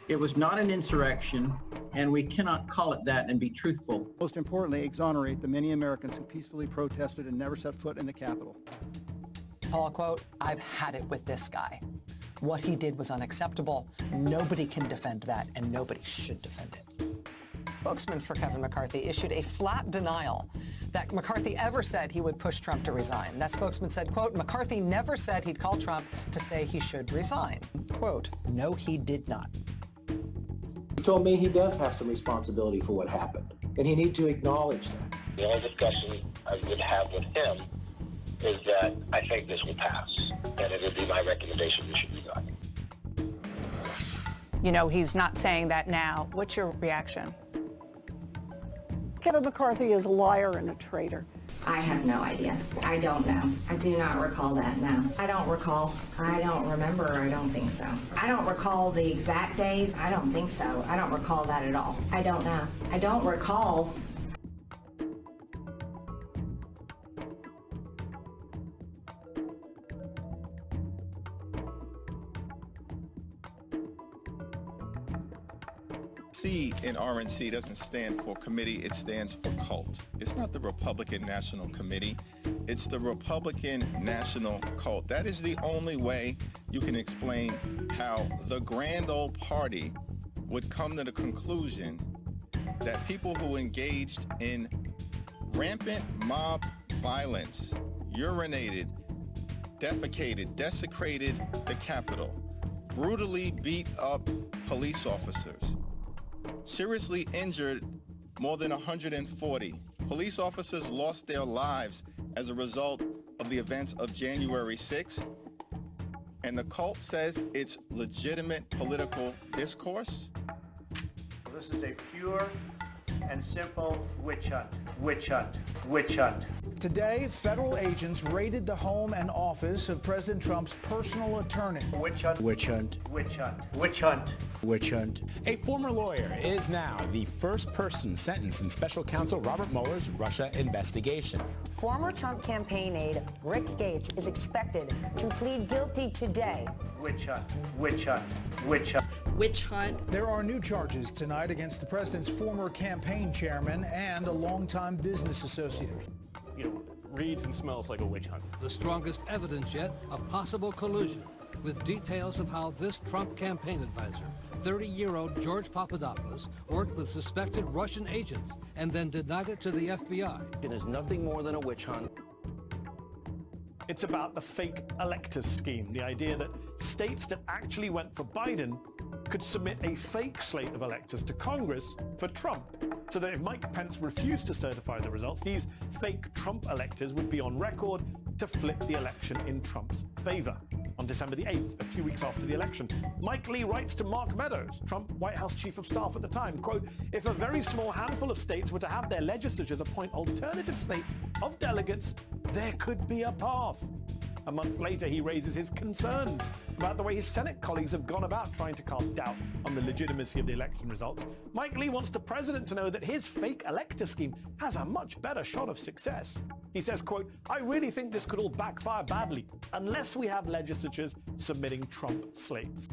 It was not an insurrection, and we cannot call it that and be truthful. Most importantly, exonerate the many Americans who peacefully protested and never set foot in the Capitol. Paul, quote, "I've had it with this guy. What he did was unacceptable. Nobody can defend that, and nobody should defend it." Spokesman for Kevin McCarthy issued a flat denial that McCarthy ever said he would push Trump to resign. That spokesman said, quote, "McCarthy never said he'd call Trump to say he should resign." Quote, "No, he did not." He told me he does have some responsibility for what happened, and he needs to acknowledge that. The only discussion I would have with him is that I think this will pass, and it would be my recommendation we should resign. You know, he's not saying that now. What's your reaction? Kevin McCarthy is a liar and a traitor. I have no idea. I don't know. I do not recall that, no. I don't recall. I don't remember. I don't think so. I don't recall the exact days. I don't think so. I don't recall that at all. I don't know. I don't recall. C in RNC doesn't stand for committee, it stands for cult. It's not the Republican National Committee, it's the Republican National Cult. That is the only way you can explain how the grand old party would come to the conclusion that people who engaged in rampant mob violence, urinated, defecated, desecrated the Capitol, brutally beat up police officers, seriously injured more than 140. Police officers lost their lives as a result of the events of January 6th. And the cult says it's legitimate political discourse. This is a pure and simple witch hunt, witch hunt, witch hunt. Today, federal agents raided the home and office of President Trump's personal attorney. Witch hunt, Witch hunt, witch hunt, witch hunt. witch hunt. A former lawyer is now the first person sentenced in special counsel Robert Mueller's Russia investigation. Former Trump campaign aide Rick Gates is expected to plead guilty today. Witch hunt, witch hunt, witch hunt. Witch hunt. There are new charges tonight against the president's former campaign chairman and a longtime business associate. You know, reads and smells like a witch hunt. The strongest evidence yet of possible collusion, with details of how this Trump campaign advisor, 30-year-old George Papadopoulos, worked with suspected Russian agents and then denied it to the FBI. It is nothing more than a witch hunt. It's about the fake electors scheme, the idea that states that actually went for Biden could submit a fake slate of electors to Congress for Trump, so that if Mike Pence refused to certify the results, these fake Trump electors would be on record to flip the election in Trump's favor. On December the 8th, a few weeks after the election, Mike Lee writes to Mark Meadows, Trump White House chief of staff at the time, quote, "If a very small handful of states were to have their legislatures appoint alternative slates of delegates, there could be a path." A month later, he raises his concerns about the way his Senate colleagues have gone about trying to cast doubt on the legitimacy of the election results. Mike Lee wants the president to know that his fake elector scheme has a much better shot of success. He says, quote, "I really think this could all backfire badly unless we have legislatures submitting Trump slates."